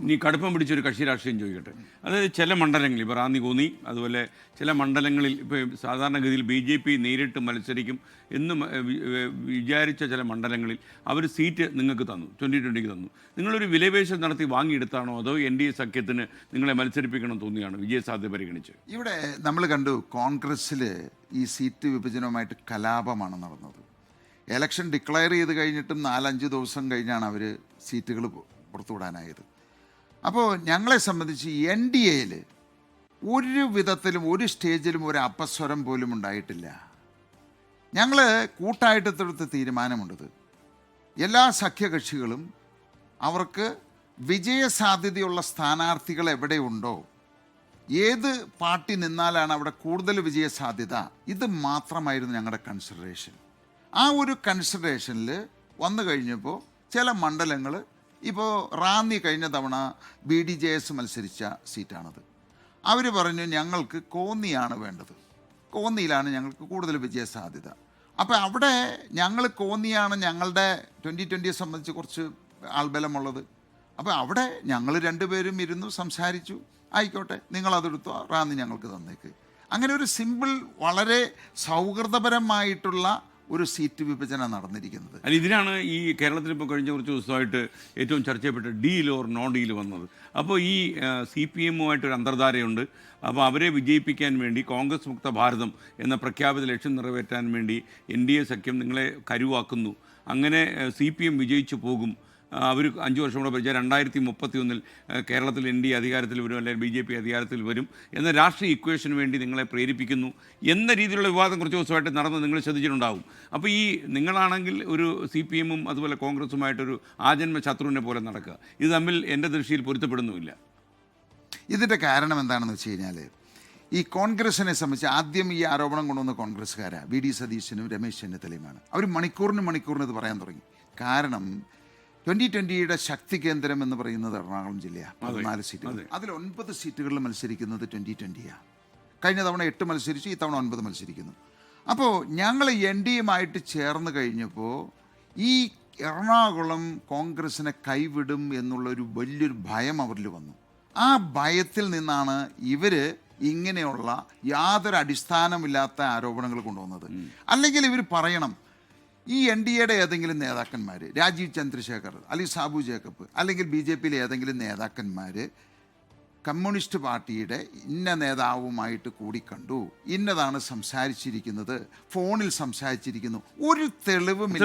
നീ കടുപ്പം പിടിച്ചൊരു കക്ഷി രാഷ്ട്രീയം ചോദിക്കട്ടെ. അതായത് ചില മണ്ഡലങ്ങളിൽ ഇപ്പോൾ റാന്നി കോന്നി അതുപോലെ ചില മണ്ഡലങ്ങളിൽ ഇപ്പോൾ സാധാരണഗതിയിൽ BJP നേരിട്ട് മത്സരിക്കും എന്ന് വിചാരിച്ച ചില മണ്ഡലങ്ങളിൽ അവർ സീറ്റ് നിങ്ങൾക്ക് തന്നു, 2020 തന്നു. നിങ്ങളൊരു വിലപേശൽ നടത്തി വാങ്ങിയെടുത്താണോ അതോ NDA സഖ്യത്തിന് നിങ്ങളെ മത്സരിപ്പിക്കണം തോന്നിയാണോ വിജയസാധ്യത പരിഗണിച്ച്? ഇവിടെ നമ്മൾ കണ്ടു കോൺഗ്രസ്സിൽ ഈ സീറ്റ് വിഭജനവുമായിട്ട് കലാപമാണ് നടന്നത്. എലക്ഷൻ ഡിക്ലെയർ ചെയ്ത് കഴിഞ്ഞിട്ടും 4-5 ദിവസം കഴിഞ്ഞാണ് അവർ സീറ്റുകൾ പുറത്തുവിടാനായത്. അപ്പോൾ ഞങ്ങളെ സംബന്ധിച്ച് NDAയിൽ ഒരു വിധത്തിലും ഒരു സ്റ്റേജിലും ഒരു അപസ്വരം പോലും ഉണ്ടായിട്ടില്ല. ഞങ്ങൾ കൂട്ടായിട്ടെടുത്ത തീരുമാനമുണ്ടത് എല്ലാ സഖ്യകക്ഷികളും അവർക്ക് വിജയസാധ്യതയുള്ള സ്ഥാനാർത്ഥികൾ എവിടെയുണ്ടോ, ഏത് പാർട്ടി നിന്നാലാണ് അവിടെ കൂടുതൽ വിജയസാധ്യത, ഇത് മാത്രമായിരുന്നു ഞങ്ങളുടെ കൺസിഡറേഷൻ. ആ ഒരു കൺസിഡറേഷനിൽ വന്നു കഴിഞ്ഞപ്പോൾ ചില മണ്ഡലങ്ങൾ, ഇപ്പോൾ റാന്നി കഴിഞ്ഞ തവണ BDJS മത്സരിച്ച സീറ്റാണത്. അവർ പറഞ്ഞു ഞങ്ങൾക്ക് കോന്നിയാണ് വേണ്ടത്, കോന്നിയിലാണ് ഞങ്ങൾക്ക് കൂടുതൽ വിജയസാധ്യത. അപ്പോൾ അവിടെ ഞങ്ങൾ കോന്നിയാണ് ഞങ്ങളുടെ 2020 സംബന്ധിച്ച് കുറച്ച് ആൾബലമുള്ളത്. അപ്പോൾ അവിടെ ഞങ്ങൾ രണ്ടുപേരും ഇരുന്നു സംസാരിച്ചു, ആയിക്കോട്ടെ നിങ്ങളതെടുത്തോ, റാന്നി ഞങ്ങൾക്ക് തന്നേക്ക്. അങ്ങനെ ഒരു സിമ്പിൾ വളരെ സൗഹൃദപരമായിട്ടുള്ള ഒരു സീറ്റ് വിഭജനം നടന്നിരിക്കുന്നത്. അല്ല, ഇതിനാണ് ഈ കേരളത്തിൽ ഇപ്പോൾ കഴിഞ്ഞ കുറച്ച് ദിവസമായിട്ട് ഏറ്റവും ചർച്ച ചെയ്യപ്പെട്ട ഡീൽ ഓർ നോ ഡീൽ വന്നത്. അപ്പോൾ ഈ CPM-ഉമായിട്ടൊരു അന്തർധാരയുണ്ട്. അപ്പോൾ അവരെ വിജയിപ്പിക്കാൻ വേണ്ടി കോൺഗ്രസ് മുക്ത ഭാരതം എന്ന പ്രഖ്യാപിത ലക്ഷ്യം നിറവേറ്റാൻ വേണ്ടി NDA സഖ്യം നിങ്ങളെ കരുവാക്കുന്നു. അങ്ങനെ CPM വിജയിച്ചു പോകും, അവർ 5 വർഷം കൂടെ ഭരിച്ചാൽ 2031 കേരളത്തിൽ NDA അധികാരത്തിൽ വരും, അല്ലെങ്കിൽ BJP അധികാരത്തിൽ വരും എന്ന രാഷ്ട്രീയ ഇക്വേഷന് വേണ്ടി നിങ്ങളെ പ്രേരിപ്പിക്കുന്നു എന്ന രീതിയിലുള്ള വിവാദം കുറച്ച് ദിവസമായിട്ട് നടന്ന് നിങ്ങൾ ശ്രദ്ധിച്ചിട്ടുണ്ടാവും. അപ്പോൾ ഈ നിങ്ങളാണെങ്കിൽ ഒരു CPM-ഉം അതുപോലെ കോൺഗ്രസുമായിട്ടൊരു ആജന്മ ശത്രുവിനെ പോലെ നടക്കുക, ഇത് തമ്മിൽ എൻ്റെ ദൃഷ്ടിയിൽ പൊരുത്തപ്പെടുന്നുമില്ല. ഇതിൻ്റെ കാരണം എന്താണെന്ന് വെച്ച് കഴിഞ്ഞാൽ, ഈ കോൺഗ്രസിനെ സംബന്ധിച്ച് ആദ്യം ഈ ആരോപണം കൊണ്ടുവന്ന കോൺഗ്രസ്സുകാരാണ് VD സതീശനും രമേശ് ചെന്നിത്തലയുമാണ്. അവർ മണിക്കൂറിന് ഇത് പറയാൻ തുടങ്ങി. കാരണം 2020യുടെ ശക്തി കേന്ദ്രം എന്ന് പറയുന്നത് എറണാകുളം ജില്ലയാണ്. 14 സീറ്റുകൾ, അതിൽ 9 സീറ്റുകളിൽ മത്സരിക്കുന്നത് 2020യാണ്. കഴിഞ്ഞ തവണ 8 മത്സരിച്ചു, ഈ തവണ 9 മത്സരിക്കുന്നു. അപ്പോൾ ഞങ്ങൾ NDA-യുമായിട്ട് ചേർന്ന് കഴിഞ്ഞപ്പോൾ ഈ എറണാകുളം കോൺഗ്രസിനെ കൈവിടും എന്നുള്ളൊരു വലിയൊരു ഭയം അവരിൽ വന്നു. ആ ഭയത്തിൽ നിന്നാണ് ഇവർ ഇങ്ങനെയുള്ള യാതൊരു അടിസ്ഥാനമില്ലാത്ത ആരോപണങ്ങൾ കൊണ്ടുവന്നത്. അല്ലെങ്കിൽ ഇവർ പറയണം, ഈ NDA-യുടെ ഏതെങ്കിലും നേതാക്കന്മാർ, രാജീവ് ചന്ദ്രശേഖർ അല്ലെങ്കിൽ സാബു ജേക്കബ് അല്ലെങ്കിൽ BJP-യിലെ ഏതെങ്കിലും നേതാക്കന്മാർ കമ്മ്യൂണിസ്റ്റ് പാർട്ടിയുടെ ഇന്ന നേതാവുമായിട്ട് കൂടിക്കണ്ടു, ഇന്നതാണ് സംസാരിച്ചിരിക്കുന്നത്, ഫോണിൽ സംസാരിച്ചിരിക്കുന്നു, ഒരു തെളിവുമില്ല,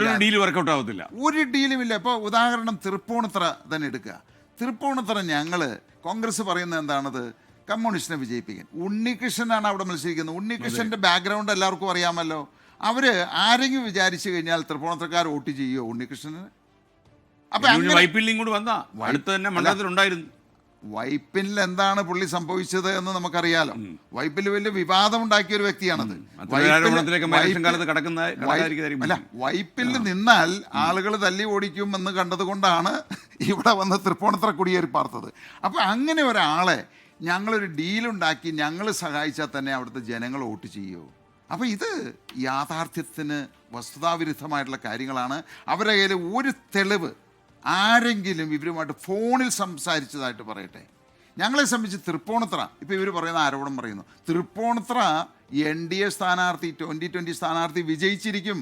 ഒരു ഡീലുമില്ല. ഇപ്പോൾ ഉദാഹരണം തൃപ്പൂണിത്തറ തന്നെ എടുക്കുക. തൃപ്പൂണിത്തറ ഞങ്ങൾ കോൺഗ്രസ് പറയുന്നത് എന്താണത്, കമ്മ്യൂണിസ്റ്റിനെ വിജയിപ്പിക്കാൻ. ഉണ്ണികൃഷ്ണനാണ് അവിടെ മത്സരിക്കുന്നത്. ഉണ്ണികൃഷ്ണൻ്റെ ബാക്ക്ഗ്രൗണ്ട് എല്ലാവർക്കും അറിയാമല്ലോ. അവർ ആരെങ്കിലും വിചാരിച്ചു കഴിഞ്ഞാൽ തൃപ്പൂണിത്തറക്കാർ വോട്ട് ചെയ്യുമോ ഉണ്ണികൃഷ്ണന്? അപ്പം വൈപ്പിനിൽ എന്താണ് പുള്ളി സംഭവിച്ചത് എന്ന് നമുക്കറിയാലോ. വൈപ്പിൽ വലിയ വിവാദം ഉണ്ടാക്കിയ ഒരു വ്യക്തിയാണത്. അല്ല, വൈപ്പിൽ നിന്നാൽ ആളുകൾ തല്ലി ഓടിക്കും എന്ന് കണ്ടതുകൊണ്ടാണ് ഇവിടെ വന്ന് തൃപ്പൂണിത്തറ കുടിയേറി പാർത്തത്. അപ്പം അങ്ങനെ ഒരാളെ ഞങ്ങളൊരു ഡീലുണ്ടാക്കി ഞങ്ങൾ സഹായിച്ചാൽ തന്നെ അവിടുത്തെ ജനങ്ങൾ വോട്ട് ചെയ്യുമോ? അപ്പോൾ ഇത് യാഥാർത്ഥ്യത്തിന് വസ്തുതാവിരുദ്ധമായിട്ടുള്ള കാര്യങ്ങളാണ്. അവരുടെ കയ്യിൽ ഒരു തെളിവ്, ആരെങ്കിലും ഇവരുമായിട്ട് ഫോണിൽ സംസാരിച്ചതായിട്ട് പറയട്ടെ. ഞങ്ങളെ സംബന്ധിച്ച് തൃപ്പൂണിത്തറ, ഇപ്പോൾ ഇവർ പറയുന്ന ആരോപണം പറയുന്നു, തൃപ്പൂണിത്തറ NDA സ്ഥാനാർത്ഥി 2020 സ്ഥാനാർത്ഥി വിജയിച്ചിരിക്കും.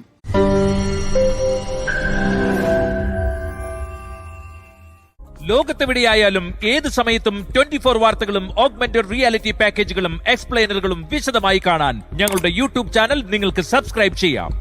ലോകത്തെവിടെയായാലും ഏത് സമയത്തും 24 വാർത്തകളും ഓഗ്മെന്റഡ് റിയാലിറ്റി പാക്കേജുകളും എക്സ്പ്ലെയിനറുകളും വിശദമായി കാണാൻ ഞങ്ങളുടെ YouTube ചാനൽ നിങ്ങൾക്ക് സബ്സ്ക്രൈബ് ചെയ്യാം.